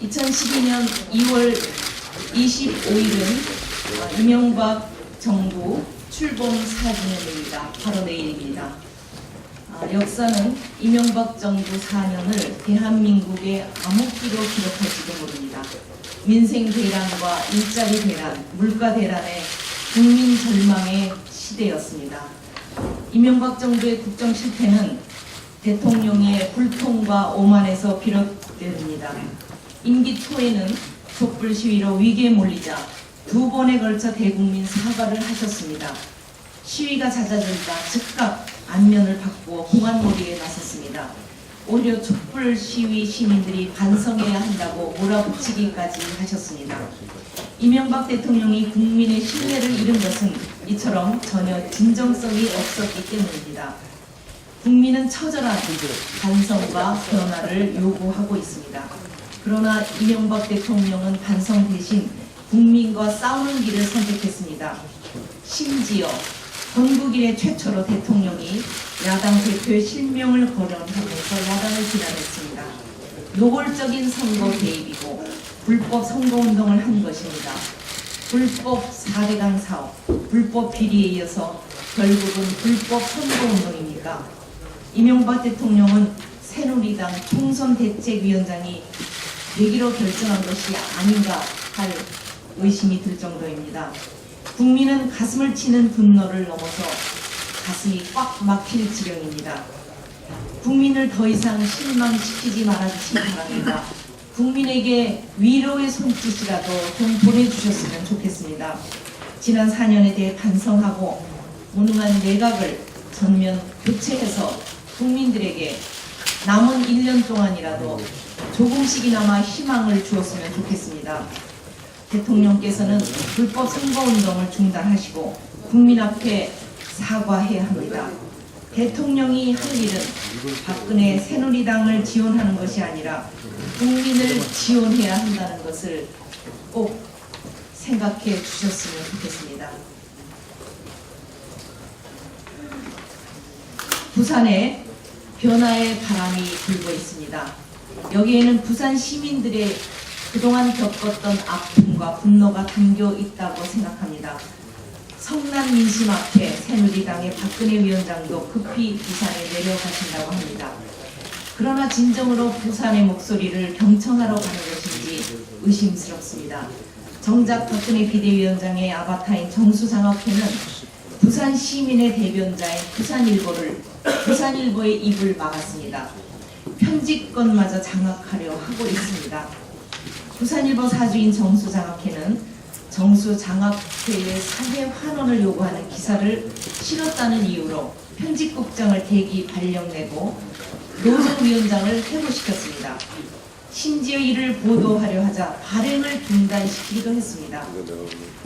2012년 2월 25일은 이명박 정부 출범 4주년입니다. 바로 내일입니다. 역사는 이명박 정부 4년을 대한민국의 암흑기로 기록할지도 모릅니다. 민생 대란과 일자리 대란, 물가 대란의 국민 절망의 시대였습니다. 이명박 정부의 국정 실패는 대통령의 불통과 오만에서 비롯됩니다. 임기 초에는 촛불 시위로 위기에 몰리자 2번에 걸쳐 대국민 사과를 하셨습니다. 시위가 잦아들자 즉각 안면을 바꾸어 공안몰이에 나섰습니다. 오히려 촛불 시위 시민들이 반성해야 한다고 몰아붙이기까지 하셨습니다. 이명박 대통령이 국민의 신뢰를 잃은 것은 이처럼 전혀 진정성이 없었기 때문입니다. 국민은 처절한 반성과 변화를 요구하고 있습니다. 그러나 이명박 대통령은 반성 대신 국민과 싸우는 길을 선택했습니다. 심지어 건국 이래 최초로 대통령이 야당 대표의 실명을 거론하면서 야당을 비난했습니다. 노골적인 선거 개입이고 불법 선거운동을 한 것입니다. 불법 4대강 사업, 불법 비리에 이어서 결국은 불법 선거운동입니까? 이명박 대통령은 새누리당 총선대책위원장이 되기로 결정한 것이 아닌가 할 의심이 들 정도입니다. 국민은 가슴을 치는 분노를 넘어서 가슴이 꽉 막힐 지경입니다. 국민을 더 이상 실망시키지 말아주시기 바랍니다. 국민에게 위로의 손짓이라도 좀 보내주셨으면 좋겠습니다. 지난 4년에 대해 반성하고 무능한 내각을 전면 교체해서 국민들에게 남은 1년 동안이라도 조금씩이나마 희망을 주었으면 좋겠습니다. 대통령께서는 불법 선거운동을 중단하시고 국민 앞에 사과해야 합니다. 대통령이 할 일은 박근혜 새누리당을 지원하는 것이 아니라 국민을 지원해야 한다는 것을 꼭 생각해 주셨으면 좋겠습니다. 부산에 변화의 바람이 불고 있습니다. 여기에는 부산 시민들의 그동안 겪었던 아픔과 분노가 담겨 있다고 생각합니다. 성난 민심 앞에 새누리당의 박근혜 위원장도 급히 부산에 내려가신다고 합니다. 그러나 진정으로 부산의 목소리를 경청하러 가는 것인지 의심스럽습니다. 정작 박근혜 비대위원장의 아바타인 정수장학회는 부산 시민의 대변자인 부산일보의 입을 막았습니다. 편집권마저 장악하려 하고 있습니다. 부산일보 사주인 정수장학회는 정수장학회의 사회 환원을 요구하는 기사를 실었다는 이유로 편집국장을 대기 발령내고 노조위원장을 해고시켰습니다. 심지어 이를 보도하려 하자 발행을 중단시키기도 했습니다.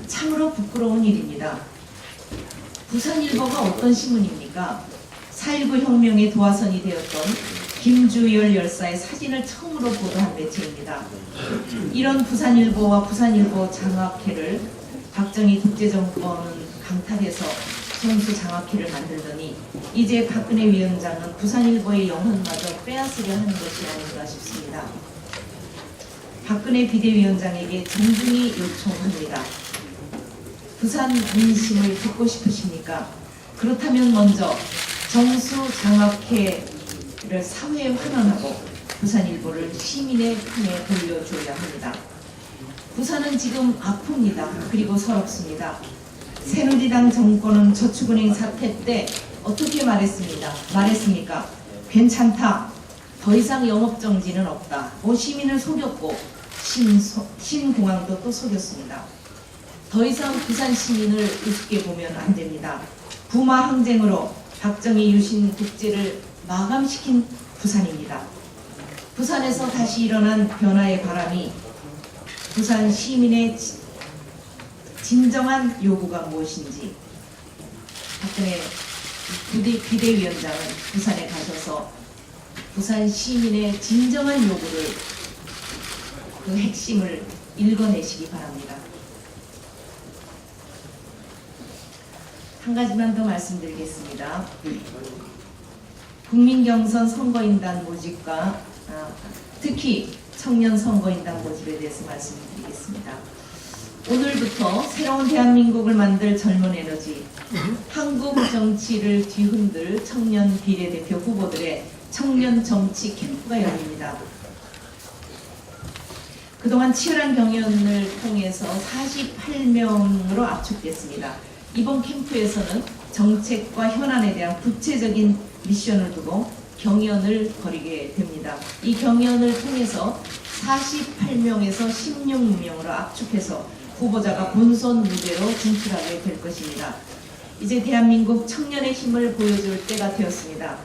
참으로 부끄러운 일입니다. 부산일보가 어떤 신문입니까? 4.19 혁명의 도화선이 되었던 김주열 열사의 사진을 처음으로 보도한 매체입니다. 이런 부산일보와 부산일보 장학회를 박정희 독재정권은 강탈해서 정수장학회를 만들더니 이제 박근혜 위원장은 부산일보의 영혼마저 빼앗으려 하는 것이 아닌가 싶습니다. 박근혜 비대위원장에게 정중히 요청합니다. 부산 민심을 듣고 싶으십니까? 그렇다면 먼저 정수장학회를 사회에 환원하고 부산일보를 시민의 편에 돌려줘야 합니다. 부산은 지금 아픕니다. 그리고 서럽습니다. 새누리당 정권은 저축은행 사태 때 어떻게 말했습니까? 괜찮다. 더 이상 영업정지는 없다. 시민을 속였고 신공항도 또 속였습니다. 더 이상 부산 시민을 우습게 보면 안 됩니다. 부마 항쟁으로 박정희 유신 독재를 마감시킨 부산입니다. 부산에서 다시 일어난 변화의 바람이 부산 시민의 진정한 요구가 무엇인지 박근혜 비대위원장은 부산에 가셔서 부산 시민의 진정한 요구를 그 핵심을 읽어내시기 바랍니다. 한 가지만 더 말씀드리겠습니다. 국민경선 선거인단 모집과 특히 청년 선거인단 모집에 대해서 말씀드리겠습니다. 오늘부터 새로운 대한민국을 만들 젊은 에너지, 한국 정치를 뒤흔들 청년 비례대표 후보들의 청년 정치 캠프가 열립니다. 그동안 치열한 경연을 통해서 48명으로 압축됐습니다. 이번 캠프에서는 정책과 현안에 대한 구체적인 미션을 두고 경연을 벌이게 됩니다. 이 경연을 통해서 48명에서 16명으로 압축해서 후보자가 본선 무대로 진출하게 될 것입니다. 이제 대한민국 청년의 힘을 보여줄 때가 되었습니다.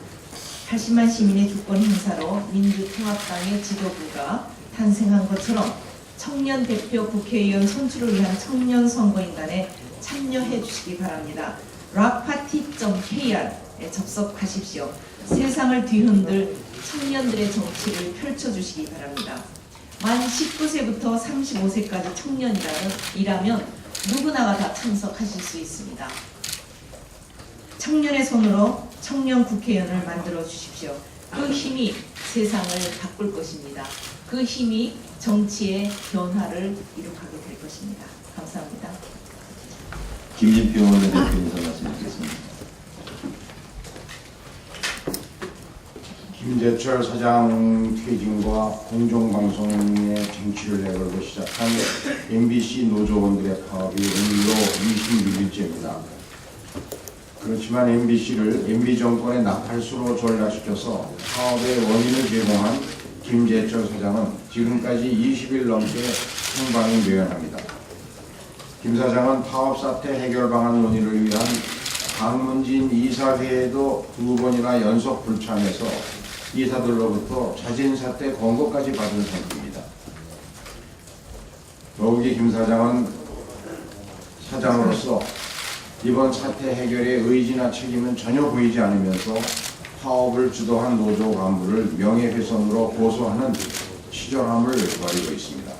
80만 시민의 주권 행사로 민주통합당의 지도부가 탄생한 것처럼 청년 대표 국회의원 선출을 위한 청년 선거인단에 참여해 주시기 바랍니다. 락파티.kr에 접속하십시오. 세상을 뒤흔들 청년들의 정치를 펼쳐주시기 바랍니다. 만 19세부터 35세까지 청년이라면 누구나가 다 참석하실 수 있습니다. 청년의 손으로 청년 국회의원을 만들어 주십시오. 그 힘이 세상을 바꿀 것입니다. 그 힘이 정치의 변화를 이룩하게 될 것입니다. 감사합니다. 김진표 원내대표 인사 말씀드리겠습니다. 김재철 사장 퇴진과 공정방송의 쟁취를 내걸고 시작한 MBC 노조원들의 파업이 오늘로 26일째입니다. 그렇지만 MBC를 MB정권의 나팔수로 전락시켜서 파업의 원인을 제공한 김재철 사장은 지금까지 20일 넘게 행방이 묘연합니다. 김 사장은 파업 사태 해결 방안 논의를 위한 방문진 이사회에도 2번이나 연속 불참해서 이사들로부터 자진 사퇴 권고까지 받은 상태입니다. 더욱이 김 사장은 사장으로서 이번 사태 해결의 의지나 책임은 전혀 보이지 않으면서 파업을 주도한 노조 간부를 명예훼손으로 고소하는 치졸함을 벌이고 있습니다.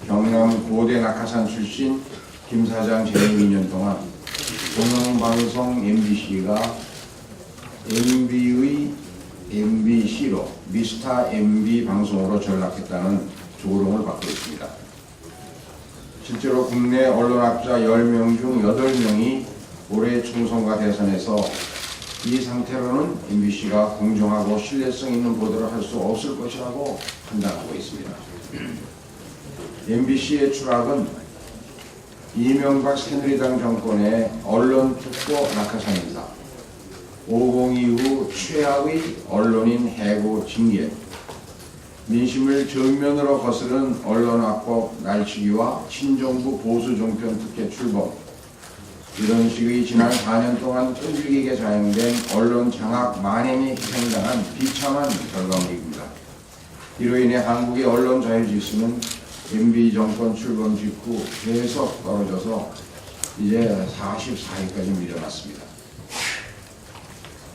경남 고대 낙하산 출신 김 사장 재임 2년 동안 공영방송 MBC가 MB의 MBC로 미스터 MB 방송으로 전락했다는 조롱을 받고 있습니다. 실제로 국내 언론학자 10명 중 8명이 올해 총선과 대선에서 이 상태로는 MBC가 공정하고 신뢰성 있는 보도를 할 수 없을 것이라고 판단하고 있습니다. MBC의 추락은 이명박 새누리당 정권의 언론 특보 낙하산 행사, 5.0 이후 최악의 언론인 해고 징계, 민심을 정면으로 거스른 언론학법 날치기와 친정부 보수 종편 특혜 출범, 이런 식의 지난 4년 동안 끈질기게 자행된 언론 장악 만행에 희생당한 비참한 결과물입니다. 이로 인해 한국의 언론 자유 지수는 MB 정권 출범 직후 계속 떨어져서 이제 44위까지 밀려났습니다.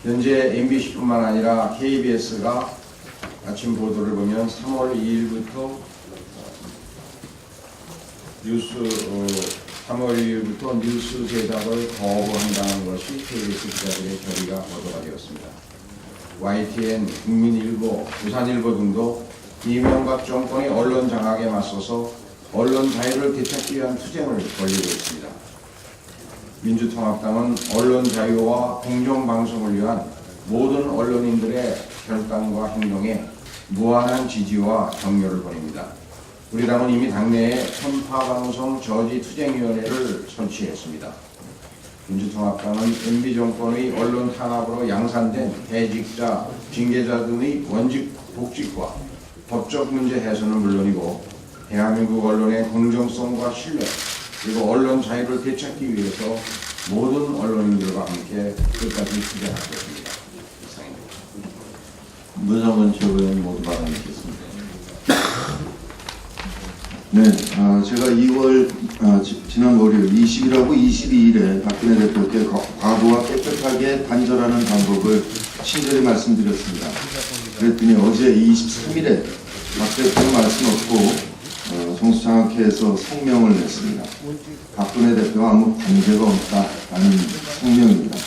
현재 MBC뿐만 아니라 KBS가 아침 보도를 보면 3월 2일부터 뉴스 제작을 거부한다는 것이 KBS 기자들의 결의가 보도가 되었습니다. YTN, 국민일보, 부산일보 등도 이명박 정권의 언론 장악에 맞서서 언론 자유를 되찾기 위한 투쟁을 벌이고 있습니다. 민주통합당은 언론 자유와 공정방송을 위한 모든 언론인들의 결단과 행동에 무한한 지지와 격려를 보냅니다. 우리 당은 이미 당내에 편파방송 저지 투쟁위원회를 설치했습니다. 민주통합당은 MB정권의 언론 탄압으로 양산된 해직자, 징계자 등의 원직 복직과 법적 문제 해소는 물론이고 대한민국 언론의 공정성과 신뢰 그리고 언론 자유를 되찾기 위해서 모든 언론인들과 함께 끝까지 투쟁할 것입니다. 이상입니다. 문성원 최고위원 모두 발언 있겠습니다. 네, 제가 2월 지난 월요일 20일하고 22일에 박근혜 대표께 과거와 깨끗하게 단절하는 방법을 친절히 말씀드렸습니다. 그랬더니 어제 23일에 박 대표 말씀 없고 정수장학회에서 성명을 냈습니다. 박근혜 대표와 아무 관계가 없다라는 성명입니다.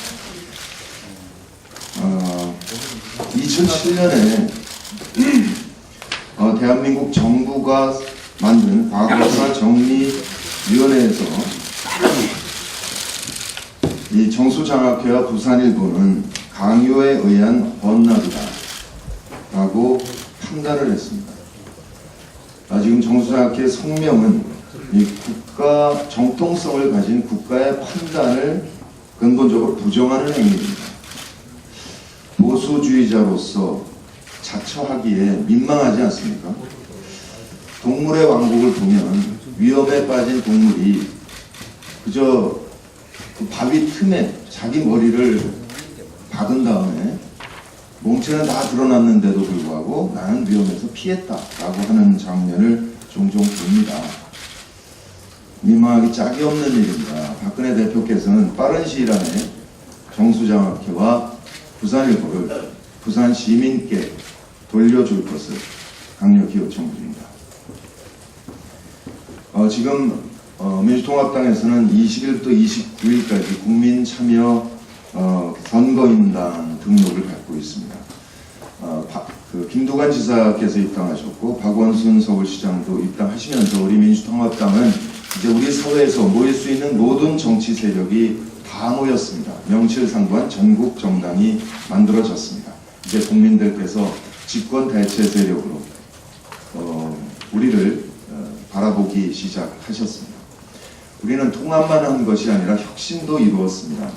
2007년에 대한민국 정부가 만든 과거사 정리위원회에서 이 정수장학회와 부산일보는 강요에 의한 헌납이다 라고 판단을 했습니다. 지금 정수장학회 성명은 이 국가 정통성을 가진 국가의 판단을 근본적으로 부정하는 행위입니다. 보수주의자로서 자처하기에 민망하지 않습니까? 동물의 왕국을 보면 위험에 빠진 동물이 그저 그 바위 틈에 자기 머리를 박은 다음에 몸체는 다 드러났는데도 불구하고 나는 위험해서 피했다라고 하는 장면을 종종 봅니다. 민망하기 짝이 없는 일입니다. 박근혜 대표께서는 빠른 시일 안에 정수장학회와 부산일보를 부산 시민께 돌려줄 것을 강력히 요청드립니다. 지금 민주통합당에서는 20일부터 29일까지 국민참여 선거인단 등록을 받고 있습니다. 김두관 지사께서 입당하셨고 박원순 서울시장도 입당하시면서 우리 민주통합당은 이제 우리 사회에서 모일 수 있는 모든 정치 세력이 다 모였습니다. 명실상부한 전국 정당이 만들어졌습니다. 이제 국민들께서 집권 대체 세력으로 우리를 바라보기 시작하셨습니다. 우리는 통합만 한 것이 아니라 혁신도 이루었습니다.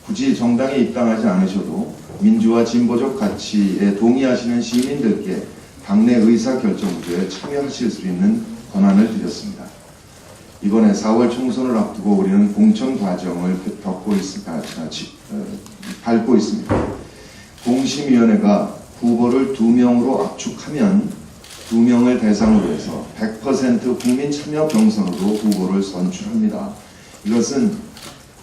굳이 정당에 입당하지 않으셔도 민주화 진보적 가치에 동의하시는 시민들께 당내 의사결정구조에 참여하실 수 있는 권한을 드렸습니다. 이번에 4월 총선을 앞두고 우리는 공천 과정을 밟고 있습니다. 공심위원회가 후보를 2명으로 압축하면 2명을 대상으로 해서 100% 국민 참여 경선으로 후보를 선출합니다. 이것은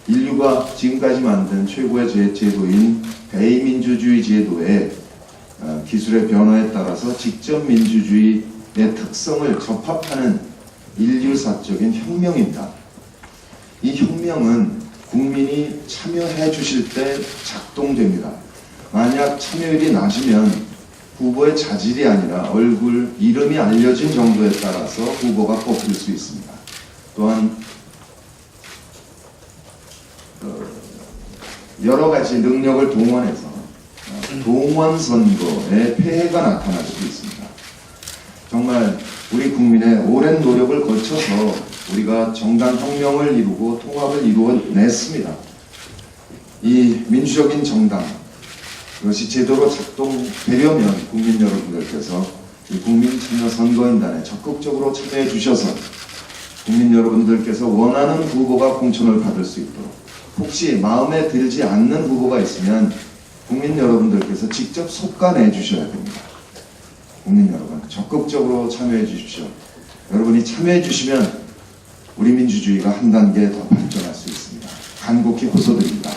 인류가 지금까지 만든 최고의 제도인 대의민주주의 제도의 기술의 변화에 따라서 직접 민주주의의 특성을 접합하는 인류사적인 혁명입니다. 이 혁명은 국민이 참여해 주실 때 작동됩니다. 만약 참여율이 낮으면 후보의 자질이 아니라 얼굴, 이름이 알려진 정도에 따라서 후보가 뽑힐 수 있습니다. 또한 여러 가지 능력을 동원해서 동원 선거에 폐해가 나타날 수도 있습니다. 정말 우리 국민의 오랜 노력을 거쳐서 우리가 정당 혁명을 이루고 통합을 이루어냈습니다. 이 민주적인 정당, 그것이 제대로 작동되려면 국민 여러분들께서 이 국민참여선거인단에 적극적으로 참여해 주셔서 국민 여러분들께서 원하는 후보가 공천을 받을 수 있도록, 혹시 마음에 들지 않는 후보가 있으면 국민 여러분들께서 직접 속간해 주셔야 됩니다. 국민 여러분, 적극적으로 참여해 주십시오. 여러분이 참여해 주시면 우리 민주주의가 한 단계 더 발전할 수 있습니다. 간곡히 호소드립니다.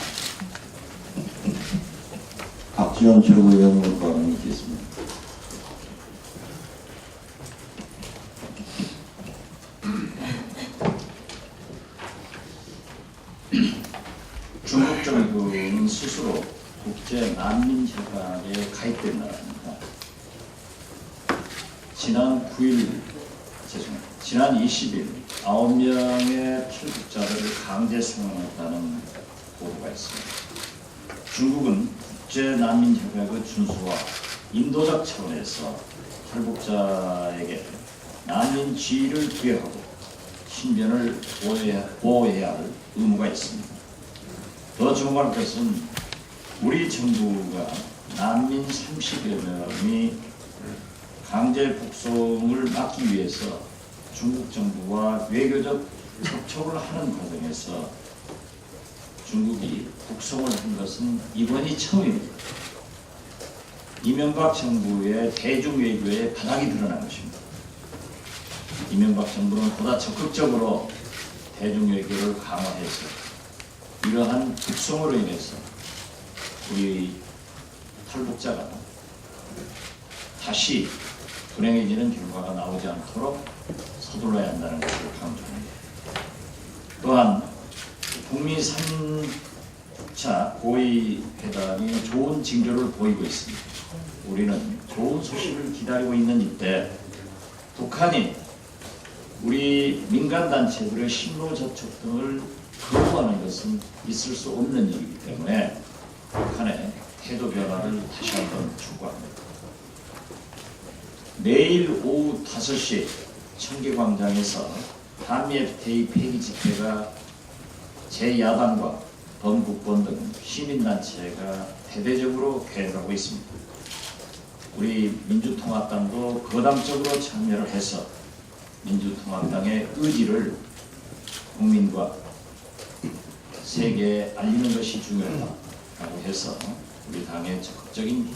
박지원 최고위원 발언이 있겠습니다. 중국 정부는 스스로 국제 난민협약에 가입된 나라입니다. 지난 20일 9명의 탈북자들을 강제 송환했다는 보도가 있습니다. 중국은 국제 난민협약의 준수와 인도적 차원에서 탈북자에게 난민 지위를 부여하고 신변을 보호해야 할 의무가 있습니다. 더 주목할 것은 우리 정부가 난민 30여 명이 강제 북송을 막기 위해서 중국 정부와 외교적 접촉을 하는 과정에서 중국이 북송을 한 것은 이번이 처음입니다. 이명박 정부의 대중외교에 바닥이 드러난 것입니다. 이명박 정부는 보다 적극적으로 대중외교를 강화해서 이러한 북송으로 인해서 우리 탈북자가 다시 불행해지는 결과가 나오지 않도록 서둘러야 한다는 것을 강조합니다. 또한 북미 3차 고위 회담이 좋은 징조를 보이고 있습니다. 우리는 좋은 소식을 기다리고 있는 이때 북한이 우리 민간단체들의 신로 접촉 등을 거부하는 것은 있을 수 없는 일이기 때문에 북한의 태도 변화를 다시 한번 촉구합니다. 내일 오후 5시 청계광장에서 한미 FTA 폐기 집회가 제 야당과 범국본 등 시민단체가 대대적으로 계획하고 있습니다. 우리 민주통합당도 거담적으로 참여를 해서 민주통합당의 의지를 국민과 세계에 알리는 것이 중요하다고 해서 우리 당의 적극적인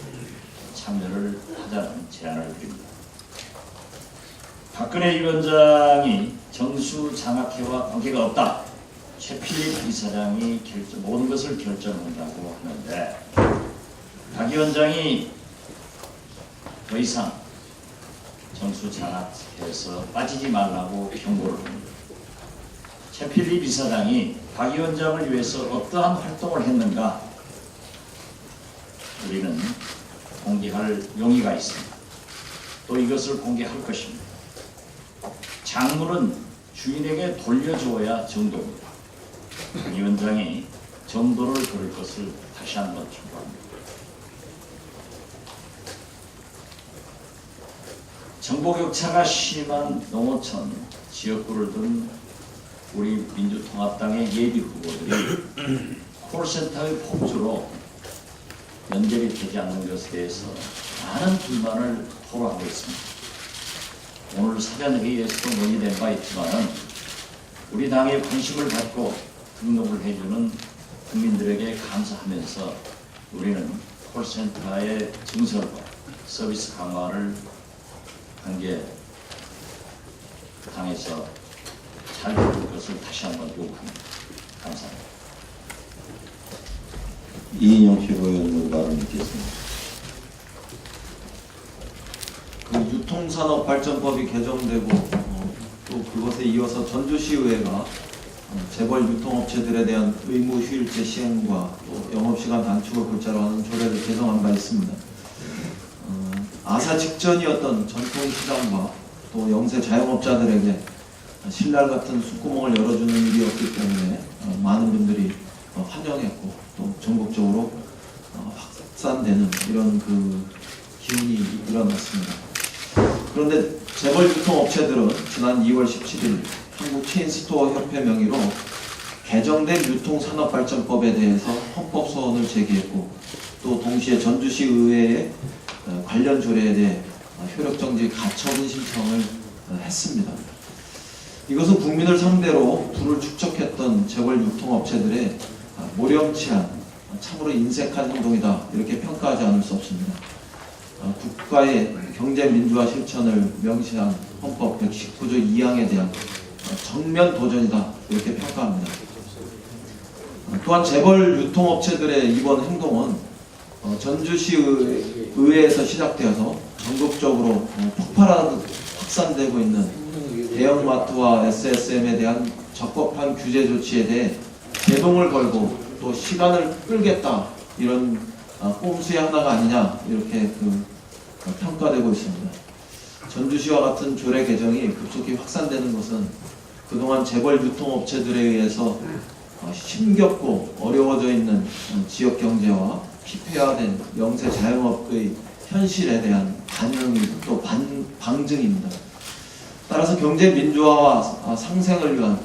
참여를 하자는 제안을 드립니다. 박근혜 위원장이 정수 장학회와 관계가 없다. 최필립 이사장이 모든 것을 결정한다고 하는데 박 위원장이 더 이상 정수 장학회에서 빠지지 말라고 경고를 합니다. 최필립 이사장이 박 위원장을 위해서 어떠한 활동을 했는가 우리는 공개할 용의가 있습니다. 또 이것을 공개할 것입니다. 작물은 주인에게 돌려주어야 정도입니다. 박 위원장이 정도를 걸을 것을 다시 한번 촉구합니다. 정보격차가 심한 농어촌 지역구를 둔 우리 민주통합당의 예비 후보들이 콜센터의 폭주로 연결이 되지 않는 것에 대해서 많은 불만을 토로하고 있습니다. 오늘 사전회의에서도 논의된 바 있지만 우리 당에 관심을 갖고 등록을 해주는 국민들에게 감사하면서 우리는 콜센터의 증설과 서비스 강화를 관계 당에서 잘 되는 것을 다시 한번 요구합니다. 감사합니다. 이인영 최고위원 발언 있겠습니다. 그 유통산업발전법이 개정되고 또 그것에 이어서 전주시의회가 재벌 유통업체들에 대한 의무 휴일제 시행과 또 영업시간 단축을 골자로 하는 조례를 개정한 바 있습니다. 아사 직전이었던 전통시장과 또 영세 자영업자들에게 신랄 같은 숨구멍을 열어주는 일이었기 때문에 많은 분들이 환영했고 또 전국적으로 확산되는 이런 그 기운이 일어났습니다. 그런데 재벌 유통업체들은 지난 2월 17일 한국 체인스토어 협회 명의로 개정된 유통산업발전법에 대해서 헌법소원을 제기했고 또 동시에 전주시 의회에 관련 조례에 대해 효력정지 가처분 신청을 했습니다. 이것은 국민을 상대로 부를 축적했던 재벌 유통업체들의 모렴치한 참으로 인색한 행동이다 이렇게 평가하지 않을 수 없습니다. 국가의 경제 민주화 실천을 명시한 헌법 119조 2항에 대한 정면 도전이다 이렇게 평가합니다. 또한 재벌 유통업체들의 이번 행동은 전주시 의회에서 시작되어서 전국적으로 폭발하듯 확산되고 있는 대형마트와 SSM에 대한 적법한 규제 조치에 대해 제동을 걸고 또 시간을 끌겠다 이런 꼼수의 하나가 아니냐 이렇게 평가되고 있습니다. 전주시와 같은 조례 개정이 급속히 확산되는 것은 그동안 재벌 유통업체들에 의해서 힘겹고 어려워져 있는 지역 경제와 피폐화된 영세 자영업의 현실에 대한 반영이 또 방증입니다. 따라서 경제 민주화와 상생을 위한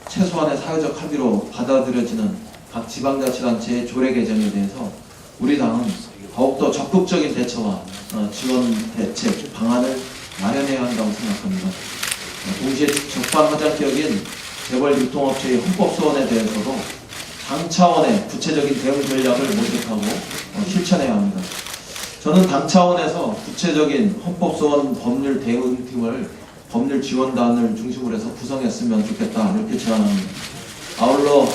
최소한의 사회적 합의로 받아들여지는 각 지방자치단체의 조례 개정에 대해서 우리 당은 더욱더 적극적인 대처와 지원 대책 방안을 마련해야 한다고 생각합니다. 동시에 적반하장격인 재벌 유통업체의 헌법소원에 대해서도 당 차원의 구체적인 대응 전략을 모색하고 실천해야 합니다. 저는 당 차원에서 구체적인 헌법소원 법률 대응팀을 법률 지원단을 중심으로 해서 구성했으면 좋겠다 이렇게 제안합니다. 아울러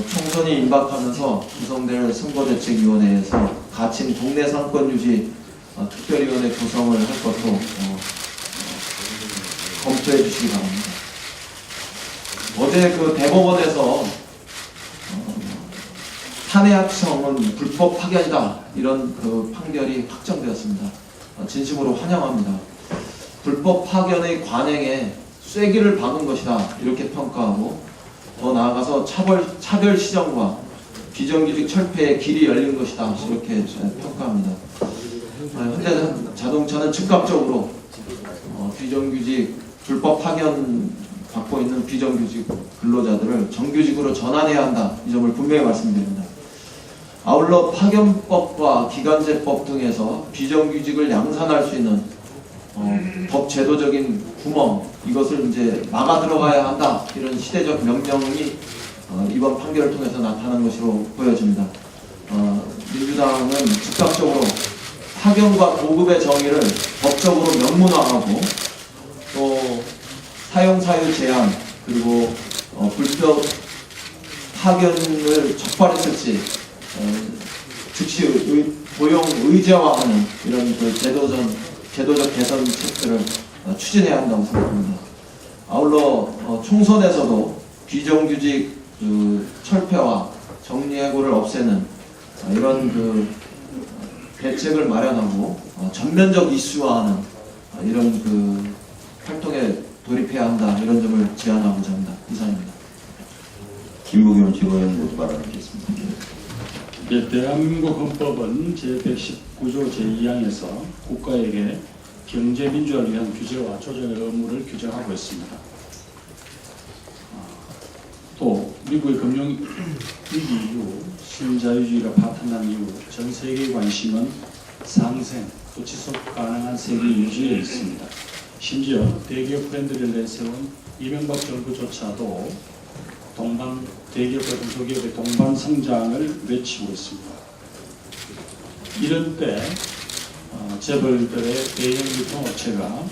총선이 임박하면서 구성될 선거대책위원회에서 가칭 동네 상권 유지 특별위원회 구성을 할 것도 검토해 주시기 바랍니다. 어제 그 대법원에서 탄핵성은 불법 파견이다 이런 그 판결이 확정되었습니다. 진심으로 환영합니다. 불법 파견의 관행에 쐐기를 박은 것이다 이렇게 평가하고, 더 나아가서 차별 시정과 비정규직 철폐의 길이 열린 것이다 이렇게 평가합니다. 현대자동차는 즉각적으로 비정규직 불법 파견 받고 있는 비정규직 근로자들을 정규직으로 전환해야 한다 이 점을 분명히 말씀드립니다. 아울러 파견법과 기간제법 등에서 비정규직을 양산할 수 있는 법 제도적인 구멍, 이것을 이제 막아 들어가야 한다 이런 시대적 명령이 이번 판결을 통해서 나타난 것으로 보여집니다. 민주당은 즉각적으로 파견과 도급의 정의를 법적으로 명문화하고, 또 사용사유 제한, 그리고 불법 파견을 적발했을 시 즉시 고용 의제화하는 이런 그 제도적 개선 체계를 추진해야 한다고 생각합니다. 아울러 총선에서도 비정규직 철폐와 정리해고를 없애는 이런 그 대책을 마련하고 전면적 이슈화하는 이런 그 활동에 돌입해야 한다 이런 점을 제안하고자 합니다. 이상입니다. 김부겸 최고위원 모두 발언하겠습니다. 네, 대한민국 헌법은 제119조 제2항에서 국가에게 경제 민주화를 위한 규제와 조정의 의무를 규정하고 있습니다. 또 미국의 금융 위기 이후 신자유주의가 파탄난 이후 전 세계의 관심은 상생 또 지속 가능한 세계 유지에 있습니다. 심지어 대기업 브랜드를 내세운 이명박 정부조차도 대기업과 중소기업의 동반 성장을 외치고 있습니다. 이런 때 재벌들의 대형 유통업체가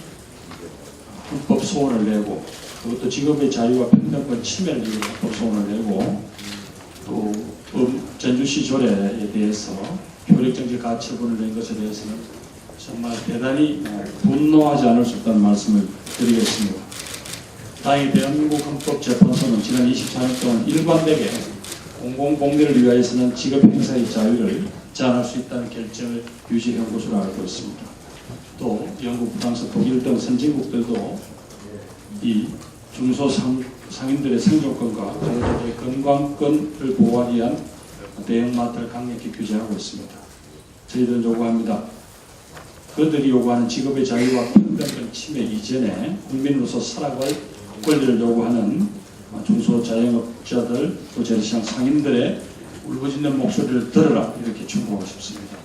불법 소원을 내고, 그것도 직업의 자유와 평등권 침해를 이유로 불법 소원을 내고, 또 전주시 조례에 대해서 효력정지 가처분을 낸 것에 대해서는 정말 대단히 분노하지 않을 수 없다는 말씀을 드리겠습니다. 다행히 대한민국 헌법재판소는 지난 24년 동안 일관되게 공공복리를 위하여서는 직업 행사의 자유를 제한할 수 있다는 결정을 유지해온 것으로 알고 있습니다. 또 영국, 프랑스, 독일 등 선진국들도 이 중소상인들의 생존권과 근로자들의 건강권을 보호하기 위한 대형마트를 강력히 규제하고 있습니다. 저희들은 요구합니다. 그들이 요구하는 직업의 자유와 평등권 침해 이전에 국민으로서 살아갈 권리를 요구하는 중소자영업자들, 또 재래시장 상인들의 울부짖는 목소리를 들으라 이렇게 충고하고 싶습니다.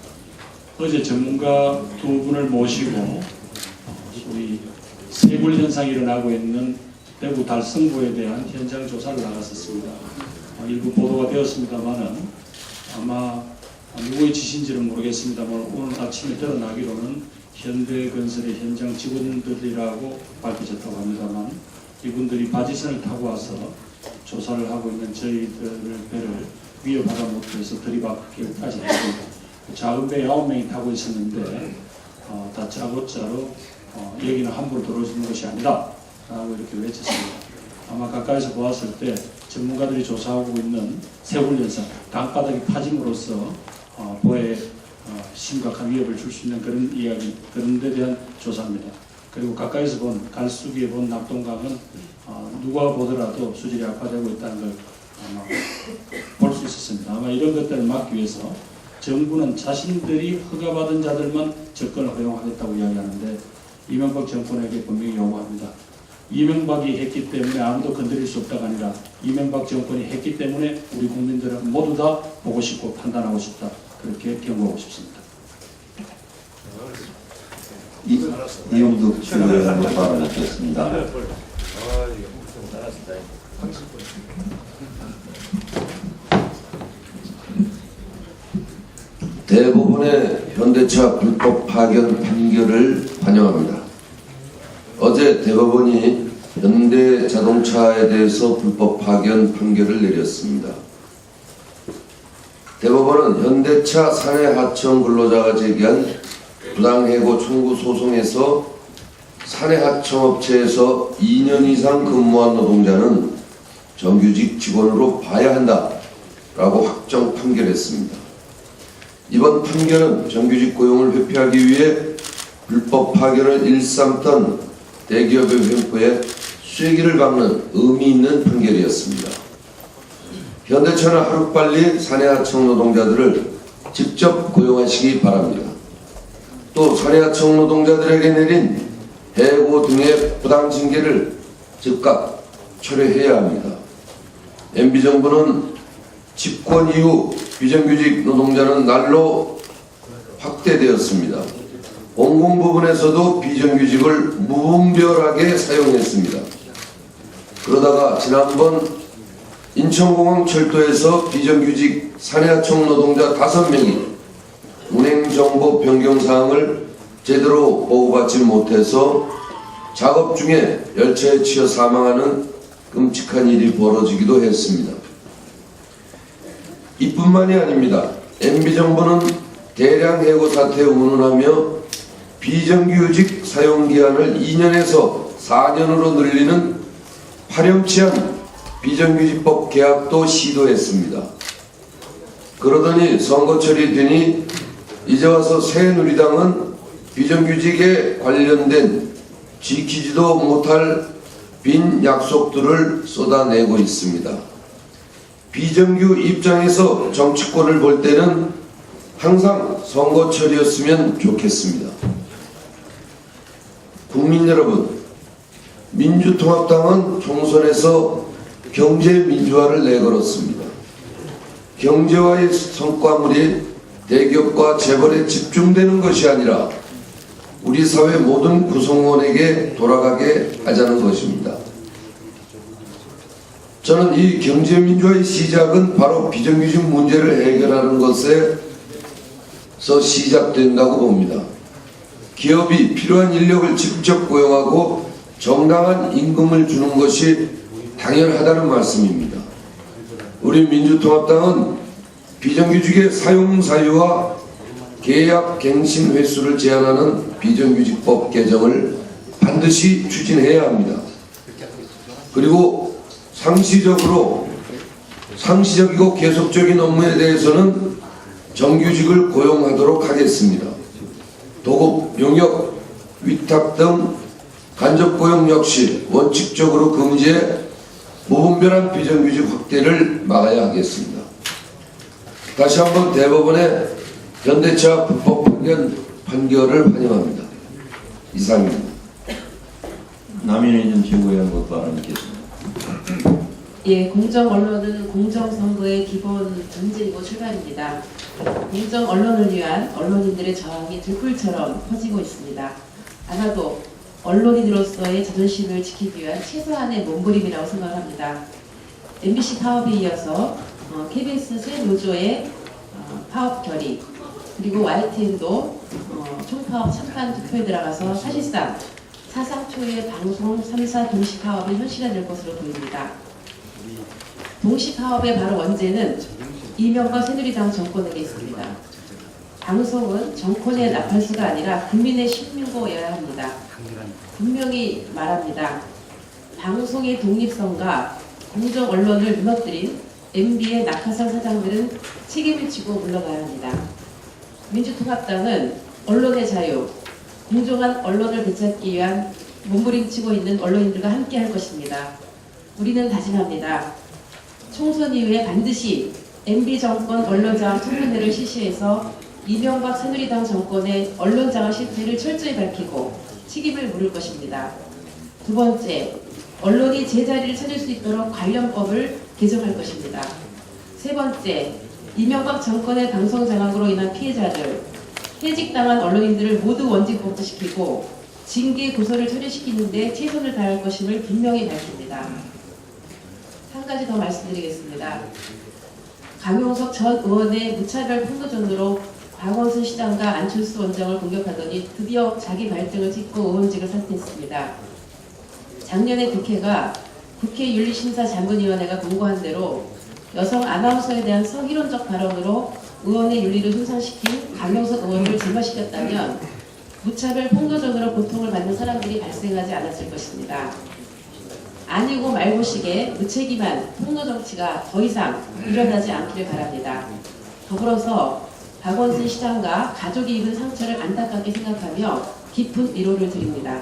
어제 전문가 두 분을 모시고 우리 세굴 현상이 일어나고 있는 대구 달성구에 대한 현장 조사를 나갔었습니다. 일부 보도가 되었습니다만은 아마 누구의 지시인지는 모르겠습니다만 오늘 아침에 드러나기로는 현대건설의 현장 직원들이라고 밝혀졌다고 합니다만, 이분들이 바지선을 타고 와서 조사를 하고 있는 저희들의 배를 위협하다 못해서 들이받기까지 했습니다. 작은 배 9명이 타고 있었는데 다짜고짜로 여기는 함부로 들어올 수 있는 것이 아니다 라고 이렇게 외쳤습니다. 아마 가까이서 보았을 때 전문가들이 조사하고 있는 세골 현상, 땅바닥이 파짐으로써 보에 심각한 위협을 줄 수 있는 그런 이야기, 그런 데 대한 조사입니다. 그리고 가까이서 본 갈수기에 본 낙동강은 누가 보더라도 수질이 악화되고 있다는 걸 아마 볼 수 있었습니다. 아마 이런 것들을 막기 위해서 정부는 자신들이 허가받은 자들만 접근을 허용하겠다고 이야기하는데, 이명박 정권에게 분명히 요구합니다. 이명박이 했기 때문에 아무도 건드릴 수 없다가 아니라 이명박 정권이 했기 때문에 우리 국민들은 모두 다 보고 싶고 판단하고 싶다, 그렇게 경고하고 싶습니다. 이용득 최고위원 모두 발언하겠습니다. 대부분의 현대차 불법 파견 판결을 환영합니다. 어제 대법원이 현대자동차에 대해서 불법 파견 판결을 내렸습니다. 대법원은 현대차 사내하청 근로자가 제기한 부당해고 청구 소송에서 사내하청업체에서 2년 이상 근무한 노동자는 정규직 직원으로 봐야 한다라고 확정 판결했습니다. 이번 판결은 정규직 고용을 회피하기 위해 불법 파견을 일삼던 대기업의 횡포에 쐐기를 박는 의미 있는 판결이었습니다. 현대차는 하루빨리 사내하청 노동자들을 직접 고용하시기 바랍니다. 또 사내하청 노동자들에게 내린 해고 등의 부당 징계를 즉각 철회해야 합니다. MB정부는 집권 이후 비정규직 노동자는 날로 확대되었습니다. 공공 부분에서도 비정규직을 무분별하게 사용했습니다. 그러다가 지난번 인천공항 철도에서 비정규직 사내하청 노동자 5명이 운행정보 변경사항을 제대로 보고받지 못해서 작업 중에 열차에 치여 사망하는 끔찍한 일이 벌어지기도 했습니다. 이뿐만이 아닙니다. MB정부는 대량 해고 사태 운운하며 비정규직 사용기한을 2년에서 4년으로 늘리는 파렴치한 비정규직법 개혁도 시도했습니다. 그러더니 선거철이 되니 이제 와서 새누리당은 비정규직에 관련된 지키지도 못할 빈 약속들을 쏟아내고 있습니다. 비정규 입장에서 정치권을 볼 때는 항상 선거철이었으면 좋겠습니다. 국민 여러분, 민주통합당은 총선에서 경제민주화를 내걸었습니다. 경제화의 성과물이 대기업과 재벌에 집중되는 것이 아니라 우리 사회 모든 구성원에게 돌아가게 하자는 것입니다. 저는 이 경제민주화의 시작은 바로 비정규직 문제를 해결하는 것에서 시작된다고 봅니다. 기업이 필요한 인력을 직접 고용하고 정당한 임금을 주는 것이 당연하다는 말씀입니다. 우리 민주통합당은 비정규직의 사용 사유와 계약 갱신 횟수를 제한하는 비정규직법 개정을 반드시 추진해야 합니다. 그리고 상시적이고 계속적인 업무에 대해서는 정규직을 고용하도록 하겠습니다. 도급, 용역, 위탁 등 간접 고용 역시 원칙적으로 금지해 무분별한 비정규직 확대를 막아야 하겠습니다. 다시 한번 대법원의 현대차 불법 판결을 환영합니다. 이상입니다. 남인의 전 최고위원 발언 있겠습니다. 예, 공정 언론은 공정 선거의 기본 전제이고 출발입니다. 공정 언론을 위한 언론인들의 저항이 들불처럼 퍼지고 있습니다. 아마도 언론인으로서의 자존심을 지키기 위한 최소한의 몸부림이라고 생각합니다. MBC 파업에 이어서 KBS 새 노조의 파업 결의, 그리고 YTN도 총파업 찬반 투표에 들어가서 사실상 사상 초유의 방송 3사 동시 파업이 현실화될 것으로 보입니다. 동시 파업의 바로 원죄는 이명박 새누리당 정권에게 있습니다. 방송은 정권의 나팔수가 아니라 국민의 신민고여야 합니다. 분명히 말합니다. 방송의 독립성과 공정 언론을 무너뜨린 MB의 낙하산 사장들은 책임을 지고 물러가야 합니다. 민주통합당은 언론의 자유, 공정한 언론을 되찾기 위한 몸부림치고 있는 언론인들과 함께 할 것입니다. 우리는 다짐합니다. 총선 이후에 반드시 MB 정권 언론장악 청문회를 실시해서 이명박 새누리당 정권의 언론장악 실태를 철저히 밝히고 책임을 물을 것입니다. 두 번째, 언론이 제자리를 찾을 수 있도록 관련법을 개정할 것입니다. 세 번째, 이명박 정권의 방송 장악으로 인한 피해자들, 해직당한 언론인들을 모두 원직 복귀시키고 징계 고소를 처리시키는 데 최선을 다할 것임을 분명히 밝힙니다. 한 가지 더 말씀드리겠습니다. 강용석 전 의원의 무차별 폭로전으로 박원순 시장과 안철수 원장을 공격하더니 드디어 자기 발등을 찍고 의원직을 사퇴했습니다. 작년에 국회가 국회윤리심사장관위원회가 공고한 대로 여성 아나운서에 대한 성희롱적 발언으로 의원의 윤리를 손상시킨 강용석 의원을 제거시켰다면 무차별 폭로전으로 고통을 받는 사람들이 발생하지 않았을 것입니다. 아니고 말고식의 무책임한 폭로 정치가 더 이상 일어나지 않기를 바랍니다. 더불어서 박원순 시장과 가족이 입은 상처를 안타깝게 생각하며 깊은 위로를 드립니다.